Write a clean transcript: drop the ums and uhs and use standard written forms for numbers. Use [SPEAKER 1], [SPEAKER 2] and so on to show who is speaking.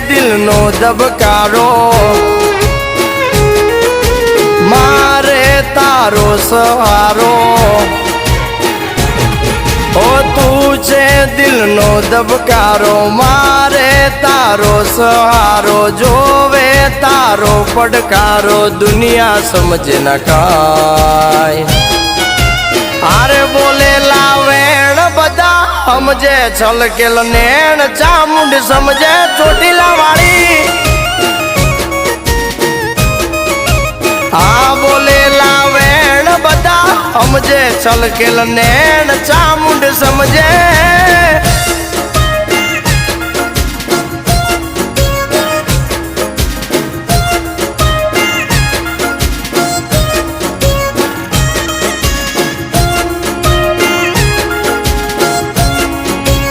[SPEAKER 1] દિલનો ધબકારો મારે તારો સહારો ઓ તું છે દિલનો ધબકારો મારે તારો સહારો જોવે તારો પડકારો દુનિયા સમજે ન કાય હારે બોલેલા વેણ બધા સમજે છલકેલ નેણ ચામુંડ સમજે ચોટીલા વાળી આ બોલેલા વેણ બધા સમજે છલકેલ નેણ ચામુંડ સમજે